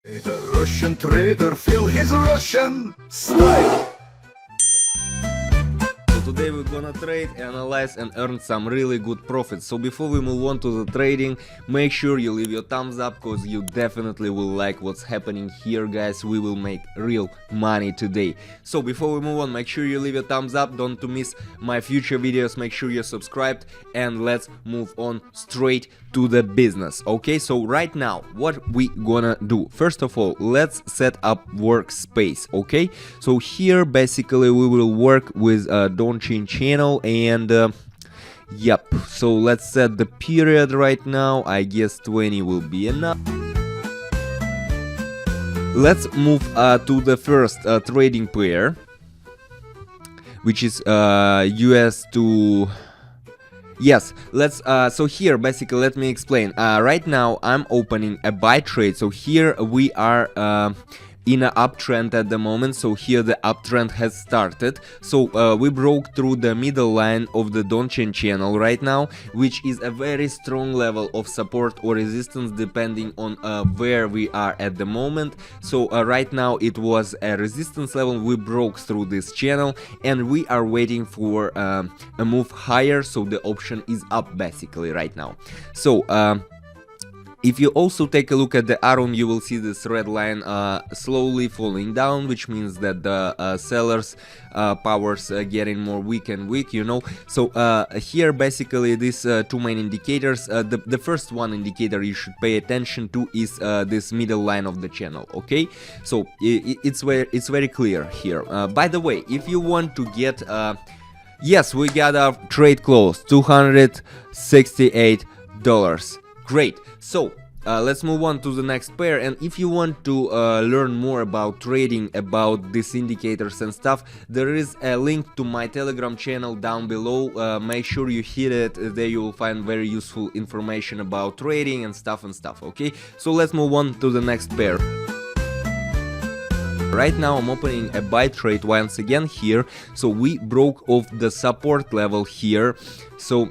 The Russian trader feel his Russian style. So today we're gonna trade, analyze and earn some really good profits. So before we move on to the trading, make sure you leave your thumbs up, cause you definitely will like what's happening here, guys. We will make real money today. So before we move on, make sure you leave your thumbs up, don't to miss my future videos, make sure you're subscribed, and let's move on straight to the business. Okay, so right now what we gonna do? First of all, let's set up Workspace. Okay, so here basically we will work with Donchian Channel, and yep, so let's set the period right now. I guess 20 will be enough. Let's move to the first trading pair, which is US to... Yes, let's so here basically let me explain. Right now I'm opening a buy trade, so here we are in an uptrend at the moment. So here the uptrend has started. So we broke through the middle line of the Donchian Channel right now, which is a very strong level of support or resistance depending on where we are at the moment. So right now it was a resistance level. We broke through this channel and we are waiting for a move higher, so the option is up basically right now. So if you also take a look at the Aroon, you will see this red line slowly falling down, which means that the sellers powers getting more weak and weak, you know. So here basically these two main indicators, the first one indicator you should pay attention to is this middle line of the channel. Okay, so it's very clear here. By the way, if you want to get yes, we got our trade close, $268. Great. So let's move on to the next pair, and if you want to learn more about trading, about these indicators and stuff, there is a link to my Telegram channel down below. Make sure you hit it. There you will find very useful information about trading and stuff. Okay, so let's move on to the next pair. Right now I'm opening a buy trade once again here. So we broke off the support level here, so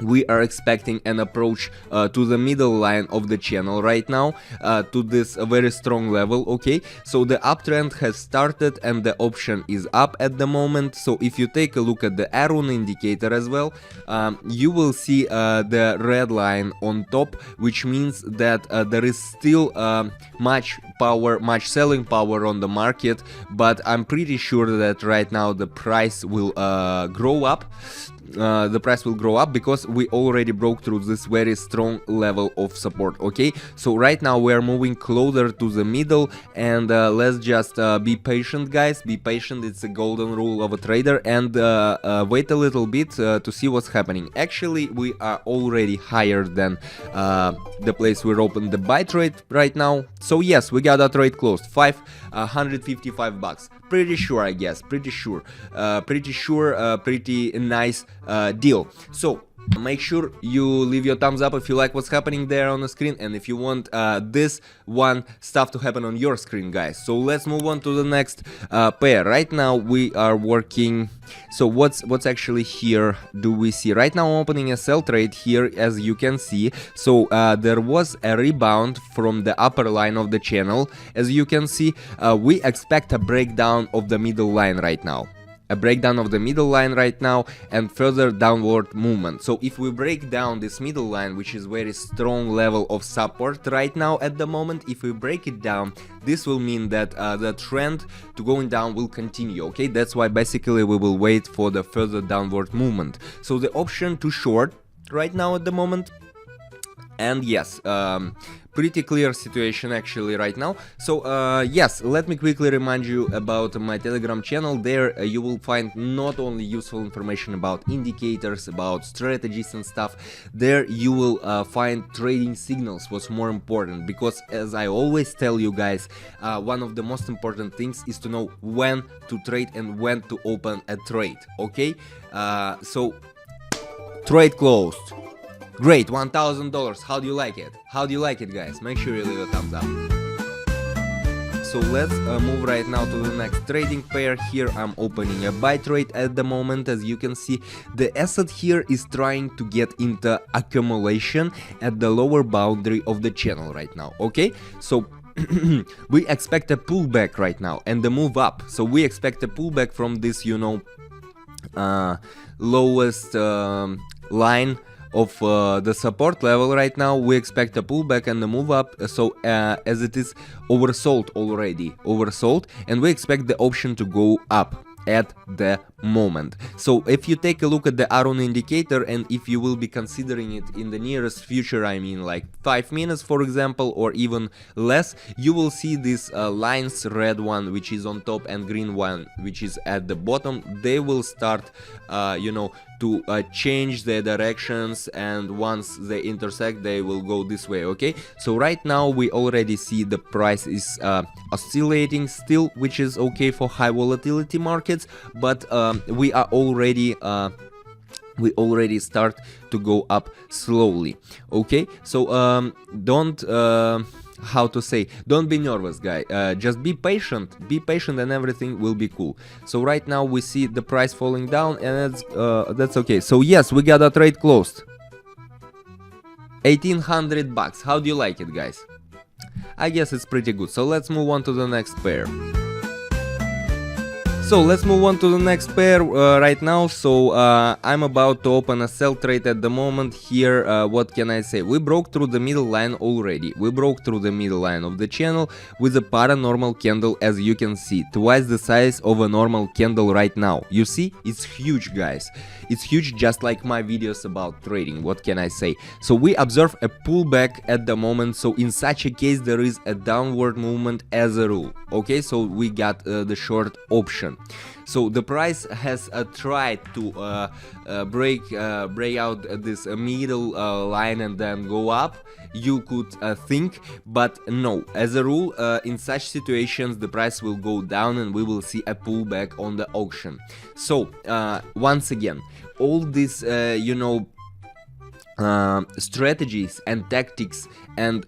we are expecting an approach to the middle line of the channel right now, to this very strong level. Okay, so the uptrend has started and the option is up at the moment. So if you take a look at the Aroon indicator as well, you will see the red line on top, which means that there is still much selling power on the market, but I'm pretty sure that right now the price will grow up. The price will grow up because we already broke through this very strong level of support. Okay, so right now we are moving closer to the middle, and let's just be patient, guys. Be patient, it's a golden rule of a trader, and wait a little bit to see what's happening. Actually, we are already higher than the place we opened the buy trade right now. So yes, we got a trade closed, $555. Pretty sure, I guess, pretty nice deal. So make sure you leave your thumbs up if you like what's happening there on the screen, and if you want this one stuff to happen on your screen, guys. So let's move on to the next pair. Right now we are working. So what's actually here do we see? Right now I'm opening a sell trade here, as you can see. So there was a rebound from the upper line of the channel. As you can see, we expect a breakdown of the middle line right now. A breakdown of the middle line right now and further downward movement. So if we break down this middle line, which is very strong level of support right now at the moment, if we break it down, this will mean that the trend to going down will continue. Okay, that's why basically we will wait for the further downward movement. So the option to short right now at the moment, and yes, pretty clear situation actually right now. So yes, let me quickly remind you about my Telegram channel. There you will find not only useful information about indicators, about strategies and stuff. There you will find trading signals, what's more important, because as I always tell you guys, one of the most important things is to know when to trade and when to open a trade. Okay, so trade closed. Great, $1,000. How do you like it? How do you like it, guys? Make sure you leave a thumbs up. So let's move right now to the next trading pair. Here I'm opening a buy trade at the moment. As you can see, the asset here is trying to get into accumulation at the lower boundary of the channel right now. Okay, so we expect a pullback right now and the move up. So we expect a pullback from this, you know, lowest line of the support level. Right now we expect a pullback and a move up, so as it is oversold already, and we expect the option to go up at the moment. So if you take a look at the Aroon indicator, and if you will be considering it in the nearest future, I mean like 5 minutes for example, or even less, you will see these lines, red one which is on top and green one which is at the bottom. They will start you know, to change their directions, and once they intersect they will go this way. Okay, so right now we already see the price is oscillating still, which is okay for high volatility markets, but we already start to go up slowly. Okay, so don't how to say, don't be nervous, guy, just be patient and everything will be cool. So right now we see the price falling down, and that's okay. So yes, we got a trade closed, $1,800. How do you like it, guys? I guess it's pretty good. So let's move on to the next pair. So let's move on to the next pair right now. So I'm about to open a sell trade at the moment here. What can I say? We broke through the middle line already. We broke through the middle line of the channel with a paranormal candle, as you can see, twice the size of a normal candle right now. You see, it's huge, guys. It's huge, just like my videos about trading. What can I say? So we observe a pullback at the moment. So in such a case, there is a downward movement as a rule. Okay, so we got the short option. So the price has tried to break out this middle line and then go up, you could think, but no, as a rule, in such situations the price will go down and we will see a pullback on the auction. So once again, all these you know, strategies and tactics and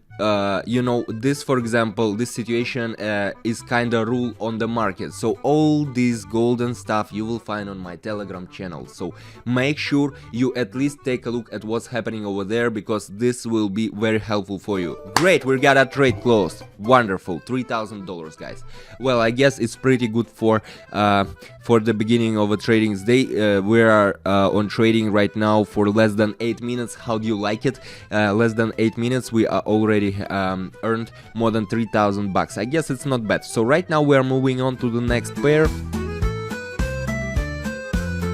you know, this, for example, this situation is kind of rule on the market. So all this golden stuff you will find on my Telegram channel. So make sure you at least take a look at what's happening over there, because this will be very helpful for you. Great, we got a trade closed. Wonderful, $3,000, guys. Well, I guess it's pretty good for the beginning of a trading day. We are on trading right now for less than 8 minutes. How do you like it? Less than 8 minutes, we are already earned more than $3,000. I guess it's not bad. So right now we are moving on to the next pair.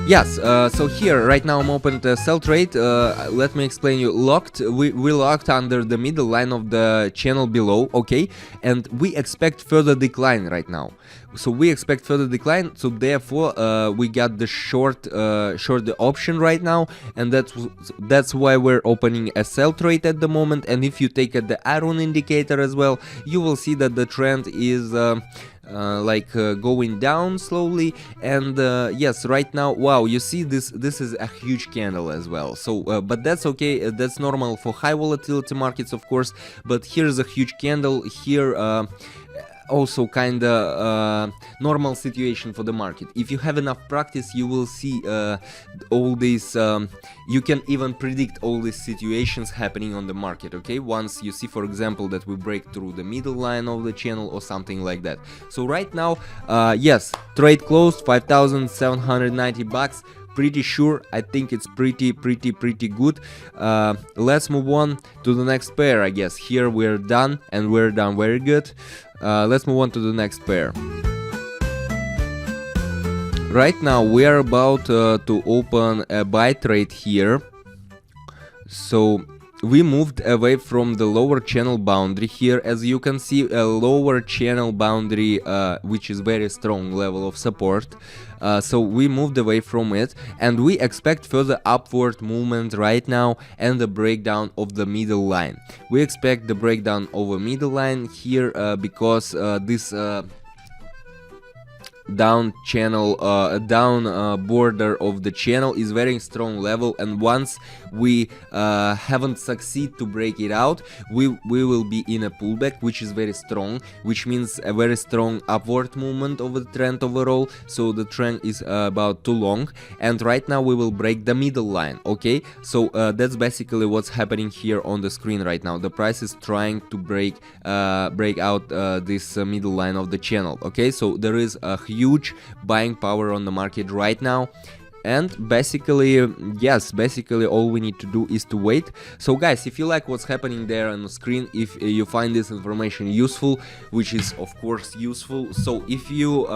Yes, so here right now I'm open to sell trade. Let me explain you. We locked under the middle line of the channel below, okay, and we expect further decline right now. So we expect further decline, so therefore we got the short the option right now, and that's why we're opening a sell trade at the moment. And if you take at the Aroon indicator as well, you will see that the trend is going down slowly. And yes, right now, wow, you see this is a huge candle as well. So but that's okay, that's normal for high volatility markets, of course. But here's a huge candle here, also kind of normal situation for the market. If you have enough practice, you will see all these, you can even predict all these situations happening on the market. Okay, once you see, for example, that we break through the middle line of the channel or something like that. So right now, yes, trade closed, $5,790. Pretty sure, I think it's pretty good. Let's move on to the next pair. I guess here we're done, and we're done very good. Let's move on to the next pair. Right now we are about to open a buy trade here. So we moved away from the lower channel boundary here. As you can see, a lower channel boundary, which is very strong level of support. So we moved away from it, and we expect further upward movement right now and the breakdown of the middle line. We expect the breakdown of a middle line here because this down channel, border of the channel is very strong level, and once we haven't succeed to break it out, we will be in a pullback, which is very strong, which means a very strong upward movement of the trend overall. So the trend is about too long, and right now we will break the middle line. Okay, so that's basically what's happening here on the screen right now. The price is trying to break out this middle line of the channel. Okay, so there is a huge buying power on the market right now. And basically, yes, basically all we need to do is to wait. So guys, if you like what's happening there on the screen, if you find this information useful, which is of course useful, so if you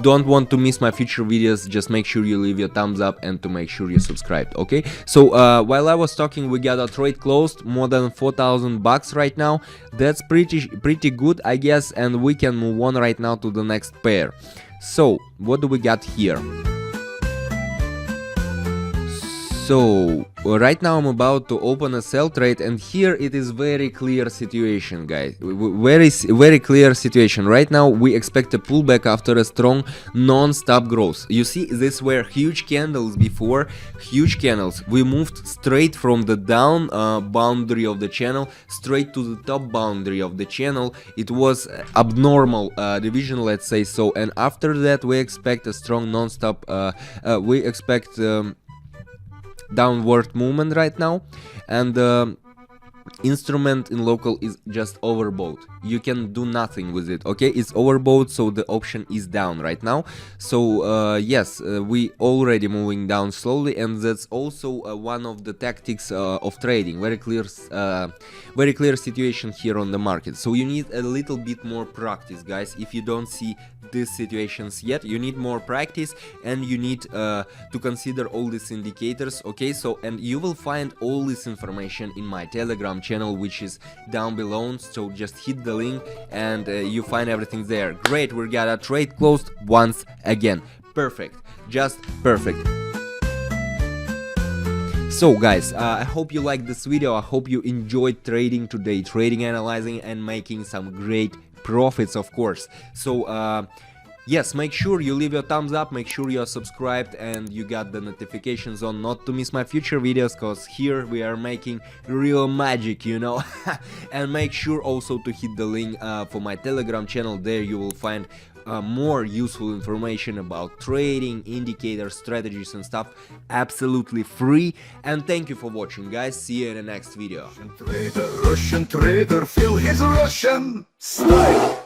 don't want to miss my future videos, just make sure you leave your thumbs up and to make sure you subscribed. Okay, so while I was talking, we got a trade closed, more than 4,000 bucks right now. That's pretty good, I guess, and we can move on right now to the next pair. So what do we got here? So right now I'm about to open a sell trade, and here it is very clear situation, guys. Very clear situation. Right now we expect a pullback after a strong non-stop growth. You see, these were huge candles before, huge candles. We moved straight from the down boundary of the channel straight to the top boundary of the channel. It was abnormal division, let's say so, and after that we expect a strong non-stop. We expect downward movement right now, and instrument in local is just overbought. You can do nothing with it. Okay, it's overbought, so the option is down right now. So yes, we already moving down slowly, and that's also one of the tactics of trading. Very clear situation here on the market. So you need a little bit more practice, guys. If you don't see these situations yet, you need more practice, and you need to consider all these indicators. Okay, so and you will find all this information in my Telegram channel, which is down below. So just hit the link and you find everything there. Great, we got a trade closed once again. Perfect, just perfect. So guys, I hope you liked this video. I hope you enjoyed trading today, trading, analyzing, and making some great profits, of course. So yes, make sure you leave your thumbs up, make sure you're subscribed and you got the notifications on, not to miss my future videos, because here we are making real magic, you know. And make sure also to hit the link for my Telegram channel. There you will find more useful information about trading, indicators, strategies and stuff, absolutely free. And thank you for watching, guys. See you in the next video. Russian trader, feel his Russian style.